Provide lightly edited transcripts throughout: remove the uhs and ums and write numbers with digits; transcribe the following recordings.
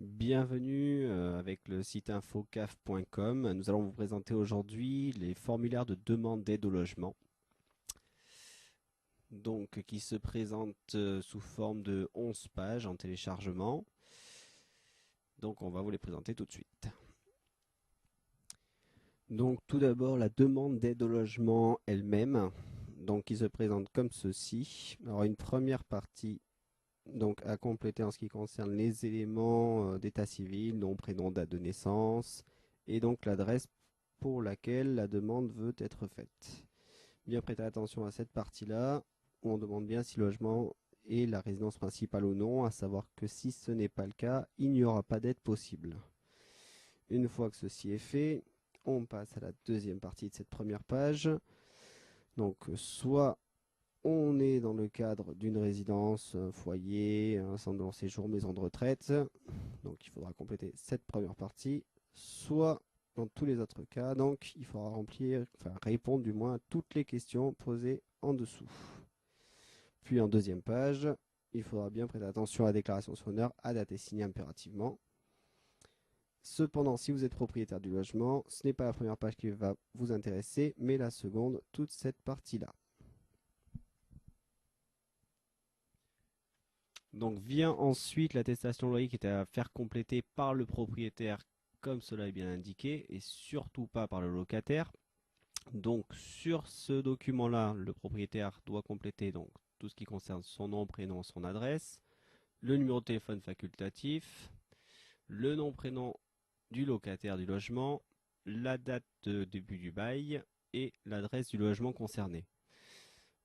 Bienvenue avec le site infocaf.com. Nous allons vous présenter aujourd'hui les formulaires de demande d'aide au logement. Donc, qui se présentent sous forme de 11 pages en téléchargement. Donc, on va vous les présenter tout de suite. Donc, tout d'abord, la demande d'aide au logement elle-même. Donc, qui se présente comme ceci. Alors, une première partie donc à compléter en ce qui concerne les éléments d'état civil, nom, prénom, date de naissance et donc l'adresse pour laquelle la demande veut être faite. Bien prêter attention à cette partie-là où on demande bien si le logement est la résidence principale ou non, à savoir que si ce n'est pas le cas, il n'y aura pas d'aide possible. Une fois que ceci est fait, on passe à la deuxième partie de cette première page. Donc soit on est dans le cadre d'une résidence, un foyer, un centre de long séjour, maison de retraite. Donc il faudra compléter cette première partie. Soit dans tous les autres cas, donc il faudra répondre du moins à toutes les questions posées en dessous. Puis en deuxième page, il faudra bien prêter attention à la déclaration sur honneur à date et signée impérativement. Cependant, si vous êtes propriétaire du logement, ce n'est pas la première page qui va vous intéresser, mais la seconde, toute cette partie-là. Donc vient ensuite l'attestation de loyer qui est à faire compléter par le propriétaire comme cela est bien indiqué et surtout pas par le locataire. Donc sur ce document-là, le propriétaire doit compléter donc tout ce qui concerne son nom, prénom, son adresse, le numéro de téléphone facultatif, le nom, prénom du locataire du logement, la date de début du bail et l'adresse du logement concerné.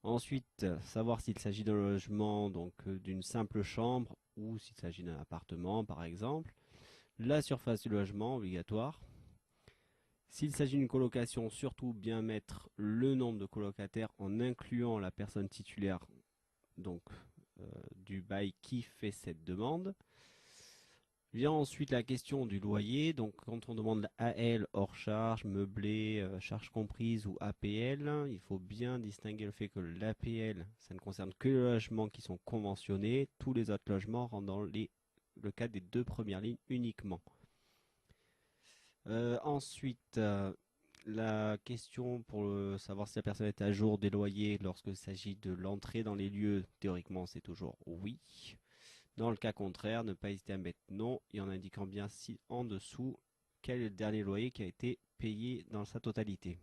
Ensuite, savoir s'il s'agit d'un logement, donc d'une simple chambre ou s'il s'agit d'un appartement par exemple. La surface du logement obligatoire. S'il s'agit d'une colocation, surtout bien mettre le nombre de colocataires en incluant la personne titulaire donc du bail qui fait cette demande. Vient ensuite la question du loyer. Donc quand on demande AL hors charge, meublé, charges comprises ou APL, il faut bien distinguer le fait que l'APL, ça ne concerne que les logements qui sont conventionnés. Tous les autres logements rentrent dans le cadre des deux premières lignes uniquement. Ensuite, la question pour savoir si la personne est à jour des loyers lorsqu'il s'agit de l'entrée dans les lieux, théoriquement c'est toujours oui. Dans le cas contraire, ne pas hésiter à mettre non et en indiquant bien en dessous quel est le dernier loyer qui a été payé dans sa totalité.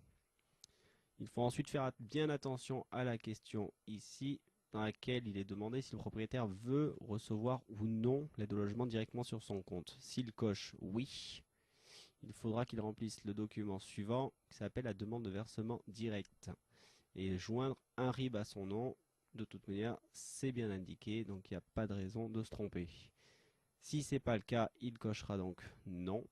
Il faut ensuite faire bien attention à la question ici dans laquelle il est demandé si le propriétaire veut recevoir ou non l'aide au logement directement sur son compte. S'il coche oui, il faudra qu'il remplisse le document suivant qui s'appelle la demande de versement direct et joindre un RIB à son nom. De toute manière, c'est bien indiqué, donc il n'y a pas de raison de se tromper. Si ce n'est pas le cas, il cochera donc non.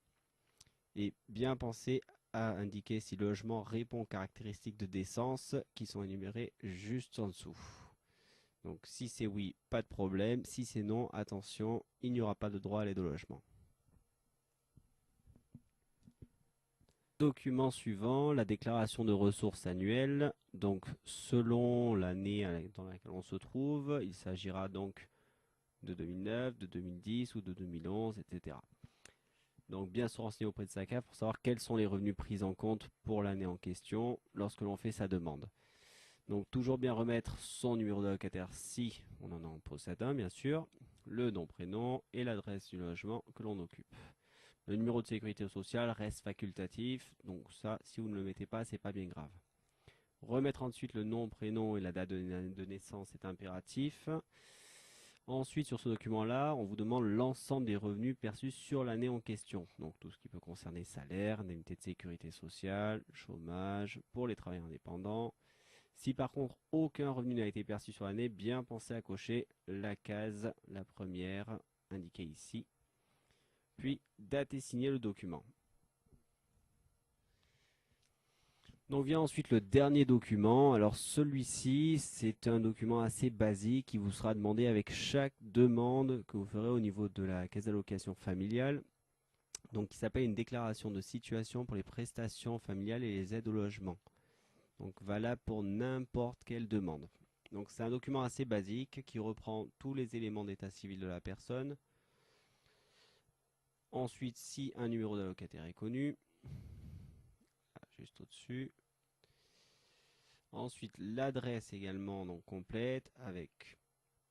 Et bien penser à indiquer si le logement répond aux caractéristiques de décence qui sont énumérées juste en dessous. Donc si c'est oui, pas de problème. Si c'est non, attention, il n'y aura pas de droit à l'aide au logement. Document suivant, la déclaration de ressources annuelles. Donc selon l'année dans laquelle on se trouve, il s'agira donc de 2009, de 2010 ou de 2011, etc. Donc bien se renseigner auprès de sa CAF pour savoir quels sont les revenus pris en compte pour l'année en question lorsque l'on fait sa demande. Donc toujours bien remettre son numéro de locataire si on en possède un bien sûr, le nom, prénom et l'adresse du logement que l'on occupe. Le numéro de sécurité sociale reste facultatif, donc ça, si vous ne le mettez pas, c'est pas bien grave. Remettre ensuite le nom, prénom et la date de naissance est impératif. Ensuite, sur ce document-là, on vous demande l'ensemble des revenus perçus sur l'année en question. Donc tout ce qui peut concerner salaire, indemnité de sécurité sociale, chômage, pour les travailleurs indépendants. Si par contre aucun revenu n'a été perçu sur l'année, bien pensez à cocher la case, la première, indiquée ici. Puis date et signer le document. Donc vient ensuite le dernier document. Alors celui-ci, c'est un document assez basique qui vous sera demandé avec chaque demande que vous ferez au niveau de la caisse d'allocation familiale. Donc qui s'appelle une déclaration de situation pour les prestations familiales et les aides au logement. Donc valable pour n'importe quelle demande. Donc c'est un document assez basique qui reprend tous les éléments d'état civil de la personne, Ensuite, si un numéro d'allocataire est connu, juste au-dessus. Ensuite, l'adresse également donc complète avec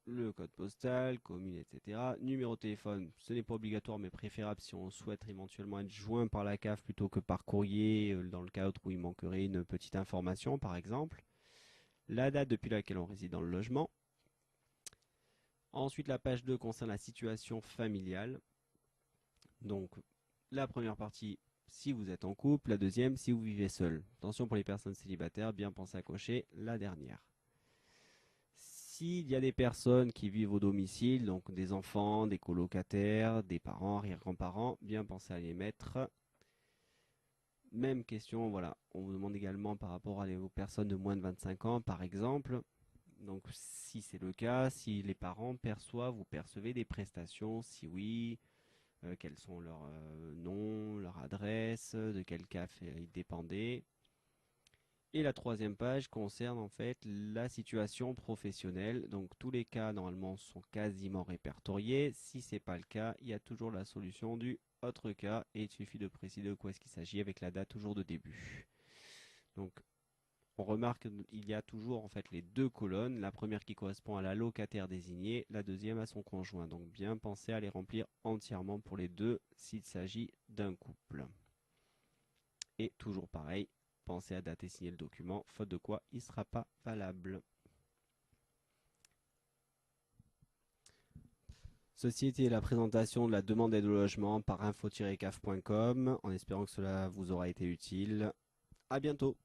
le code postal, commune, etc. Numéro de téléphone, ce n'est pas obligatoire mais préférable si on souhaite éventuellement être joint par la CAF plutôt que par courrier dans le cas où il manquerait une petite information par exemple. La date depuis laquelle on réside dans le logement. Ensuite, la page 2 concerne la situation familiale. Donc, la première partie, si vous êtes en couple. La deuxième, si vous vivez seul. Attention pour les personnes célibataires, bien penser à cocher la dernière. S'il y a des personnes qui vivent au domicile, donc des enfants, des colocataires, des parents, arrière-grands-parents, bien penser à les mettre. Même question, voilà. On vous demande également par rapport aux personnes de moins de 25 ans, par exemple. Donc, si c'est le cas, si les parents perçoivent ou percevez des prestations, si oui, quels sont leurs noms, leur adresse, de quel CAF ils dépendaient. Et la troisième page concerne en fait la situation professionnelle. Donc tous les cas normalement sont quasiment répertoriés. Si ce n'est pas le cas, il y a toujours la solution du autre cas et il suffit de préciser de quoi est-ce qu'il s'agit avec la date toujours de début. Donc on remarque qu'il y a toujours en fait les deux colonnes. La première qui correspond à la locataire désignée, la deuxième à son conjoint. Donc bien penser à les remplir entièrement pour les deux s'il s'agit d'un couple. Et toujours pareil, pensez à dater et signer le document, faute de quoi il ne sera pas valable. Ceci était la présentation de la demande d'aide au logement par info-caf.com, en espérant que cela vous aura été utile. À bientôt.